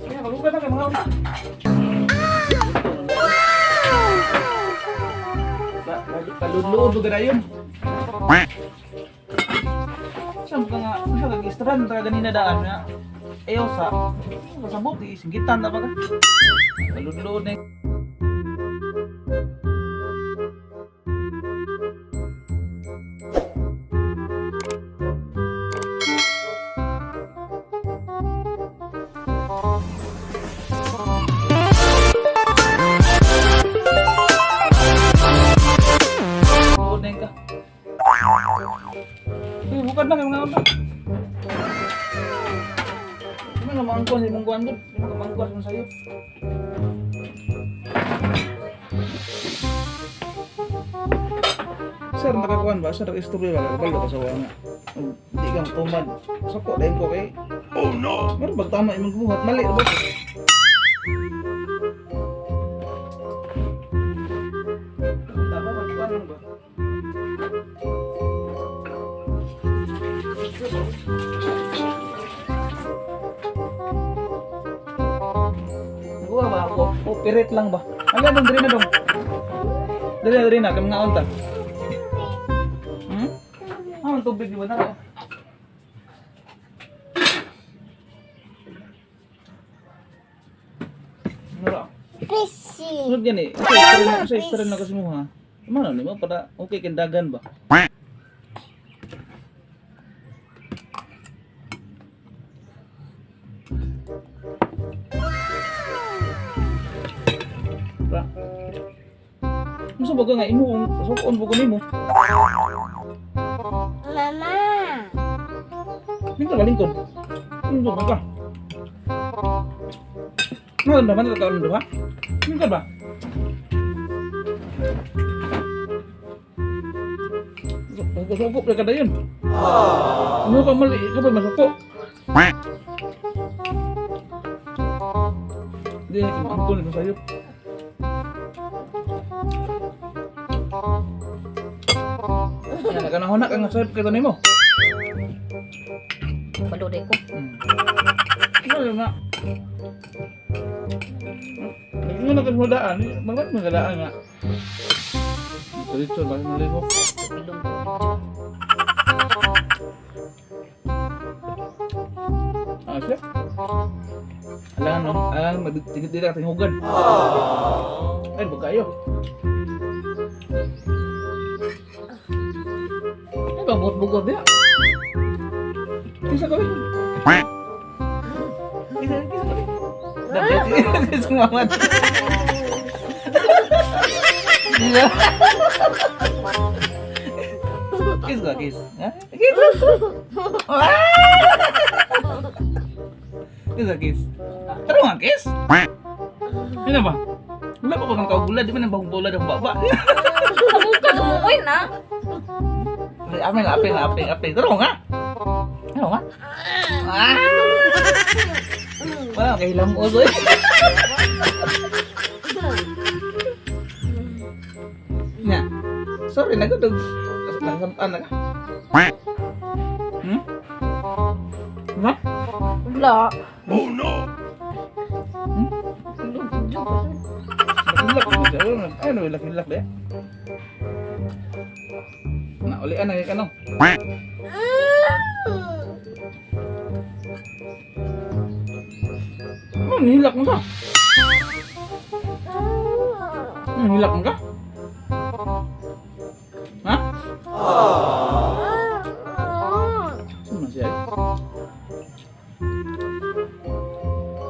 Kaya malugan na kayo mga una. Kaluluod mo ganayon. Saan ka nga, nag-istran ka ganina daan nga. Ayaw sa, masabot, singgitan na ba ka? Kaluluod na yung... Bukan na kayo mga una. Hindi mo mangkuhan, hindi mong kuhan doon. Hindi mo mangkuhan mo sa'yo. Sir, nakakuhan ba? Sir, istorya ba? Kabalo ka sa wanga. Hindi kang tumad. Sako, dahil ko kay... Oh no! Meron bang tama yung magbuhat? Mali ba? Tama, magkuhan mo ba? Nagawa ba ako? Operate lang ba? Ang gandang dali na dong. Dali na, kami nga unta. Ang tubig di ba na ako? Nara. Sunod yan eh. Sa history na kasi mo ha. Mana ni mo para okay kendagan ba? Ra. Musa baga nga imo sukon bugo nimo. Mama. Minta balingkod. Minta ba? Ano naman ta ba? Minta ba? Masukok na kada yun. Ano ka mali? Ikaw ba masukok? Hindi, angkol ito sa'yo. Yan, nakanahuna ka nga sa'yo kita nimo. Paluday ko. Ano nga? Hindi mo nakamadaan. Bakit magadaan nga? Diretso, bakit mali mo? Ilong. Siya? Alam no? Alam, magtigit-tigit ka hugan. Ay, baga kayo. Ay, bangot-bugod ya. Kisa kawin. Kisa kawin. Dapat kisa kumaman. Gila. Kiss ka, kiss. Kiss. Kiss ka, kiss. Ano nga, kiss? Ano ba? Wala pa kang kaugula, di ba nang bagong bola ng baba? Kamukoy na. Apeng. Taro nga. Ano nga? Wala, kahilam mo, boy. Nga. Sorry, nagutog. Nagsampaan na ka. Ano? Wala. Oh no! Laki-lak. Ano, laki-lak deh. Nah, ulian na ka no. Nihilak mo ka. Nihilak mo ka? Ha? Saan siya?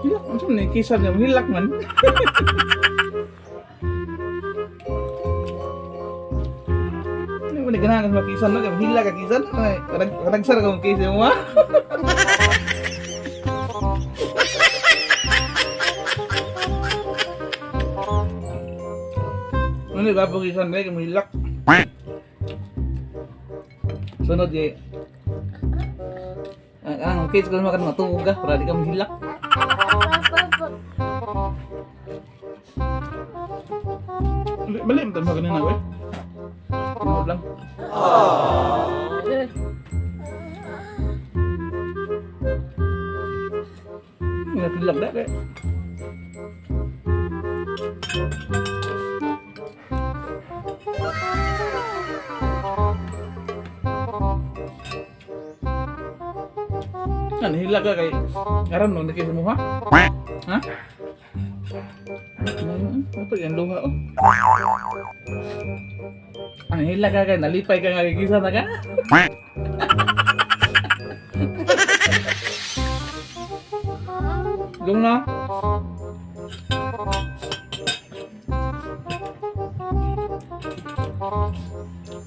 Hilak, macam ni kisah niya, hilak man. Ini mo ganahan ka sa kisah na, hilak ka kisah. Kadagsar ka mong kisah mo ha? Ano ba po kisah na, kamu hilak. Sunod eh. Ang kids ko makan matungog ka para di ka mahilak. Balik mo tayo kanina we. Tingog lang. Nggak bilang dah deh. Kan hilang ka kay karon nung dikit semua. Ha? Apa yang luha oh? Ang hilang ka kay nalipay ka nga gigisa na ka. Đúng nó.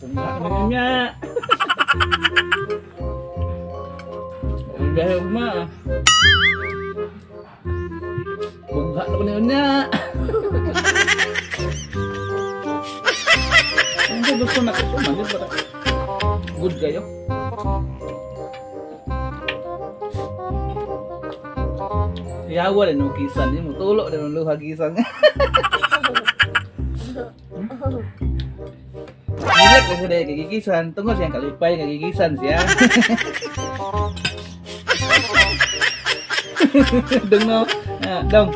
Enggak namanya. Udah rumah. Enggak namanya. Ini gusto na ito, manjud para. Good kayo. Yawa rin yung kisan niya, mutulog rin yung luha kisan niya. Hilak na siya kagigisan, tungkol siyang kalipay kagigisan siya. Đừng no, đông.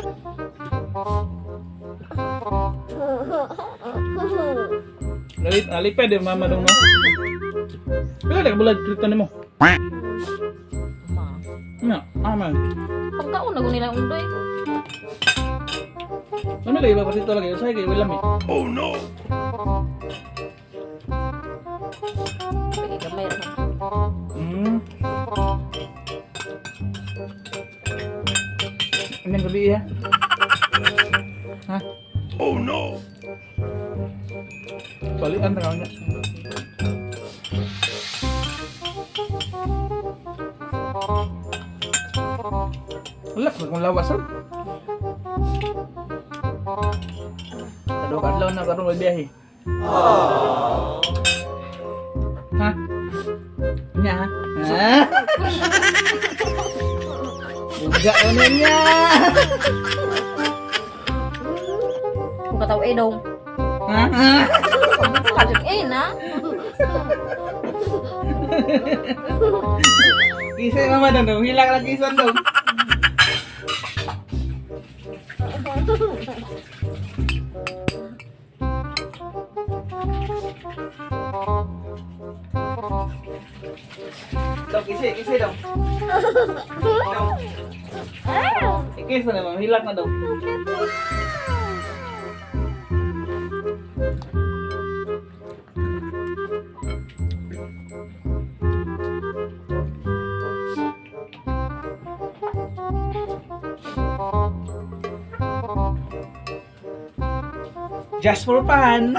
Nalipay din mama dong no. Pila ka bulag kripto nimo? Ma. Nya, aman. Pagkaon na nila undoy. Ano lagi ba pasito lagi saya kay wala mi. Oh no. Pagi gamay ra. Ini yang gabi ya. Hah? Oh no. Balikan tengahnya. Lek kung lawasan. Kadang kadang na karon biyahe. Hah? Nya. Hah? Buga onnya. Kung kataw dong. Hah? Kajud na. Kisah mama dong, hilang lagi kisan dong. Dong, kisah dong. Dong. Kisah na mama, hilang na dong. Just for fun.